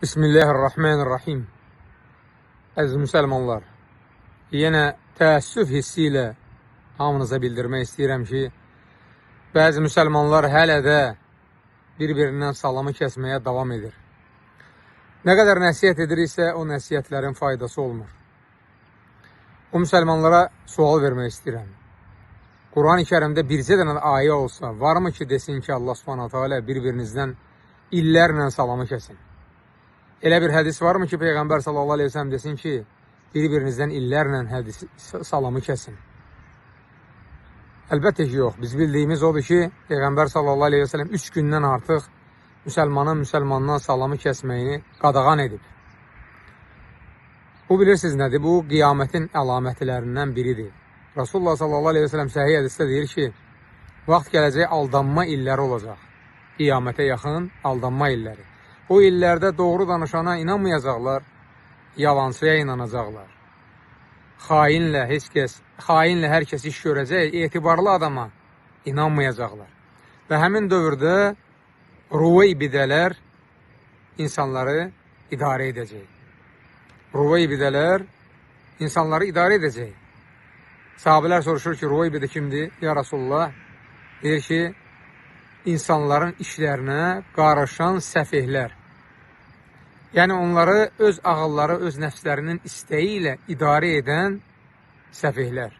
Bismillahirrahmanirrahim. Əziz müsəlmanlar, yenə təəssüf hissi ilə hamınıza bildirmək istəyirəm ki, bəzi müsəlmanlar hələ də bir-birindən salamı kəsməyə davam edir. Nə qədər nəsiyyət ediriksə, o nəsiyyətlərin faydası olmur. O müsəlmanlara sual vermək istəyirəm. Quran-ı Kərimdə bircə dənə ayə olsa, varmı ki, desin ki, Allah Subhanahu taala bir-birinizdən illərlə salamı kəsin? Elə bir hədis varmı ki, Peyğəmbər sallallahu aleyhi ve sellem desin ki, bir-birinizdən illərlə salamı kəsin? Əlbəttə ki, yox. Biz bildiyimiz odur ki, Peyğəmbər sallallahu aleyhi ve sellem 3 gündən artıq müsəlmandan salamı kəsməyini qadağan edib. Bu bilirsiniz nədir? Bu qiyamətin əlamətlərindən biridir. Rasulullah sallallahu aleyhi ve sellem səhih hədisdə deyir ki, vaxt gələcək aldanma illəri olacaq. Qiyamətə yaxın aldanma illəri. O illərdə doğru danışana inanmayacaqlar, yalancıya inanacaqlar. Xainlə hər kəs iş görəcək, etibarlı adama inanmayacaqlar. Və həmin dövrdə Ruveybidələr insanları idarə edəcək. Ruveybidələr insanları idarə edəcək. Sahabələr soruşur ki, Ruveybidə kimdir? Ya Rasulullah, deyir ki, insanların işlərinə qarışan səfihlər. Yəni, onları öz ağılları, öz nəfslərinin istəyi ilə idarə edən səfihlər.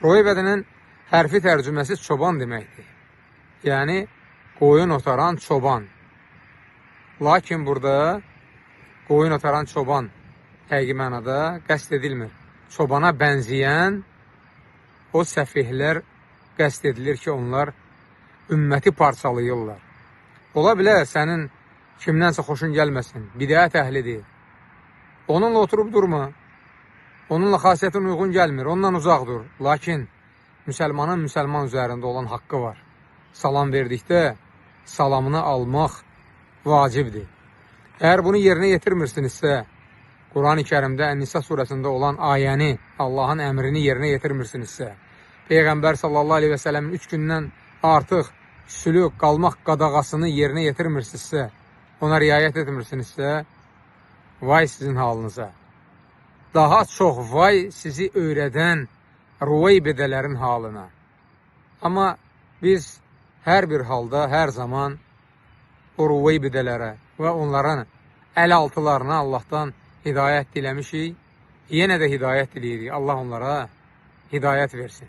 Ruveybədənin hərfi tərcüməsi çoban deməkdir. Yəni, qoyun otaran çoban. Lakin burada qoyun otaran çoban həqiqi mənada qəsd edilmir. Çobana bənzəyən o səfihlər qəsd edilir ki, onlar ümməti parçalayırlar. Ola bilər sənin kimdənsə xoşun gəlməsin, bidət əhlidir. Onunla oturub durma. Onunla xasiyyətin uyğun gəlmir, ondan uzaq dur. Lakin müsəlmanın müsəlman üzərində olan haqqı var. Salam verdikdə salamını almaq vacibdir. Əgər bunu yerinə yetirmirsinizsə, Quran-ı Kərimdə Ən-Nisa surəsində olan ayəni, Allahın əmrini yerinə yetirmirsinizsə, Peyğəmbər sallallahu aleyhi və sələmin 3 gündən artıq sülük qalmaq qadağasını yerinə yetirmirsinizsə, ona riayət etmirsinizsə, vay sizin halınıza. Daha çox vay sizi öyrədən Ruveybidələrin halına. Amma biz hər bir halda, hər zaman o Ruveybidələrə və onların əl-altılarına Allahdan hidayət diləmişik. Yenə də hidayət diləyirik. Allah onlara hidayət versin.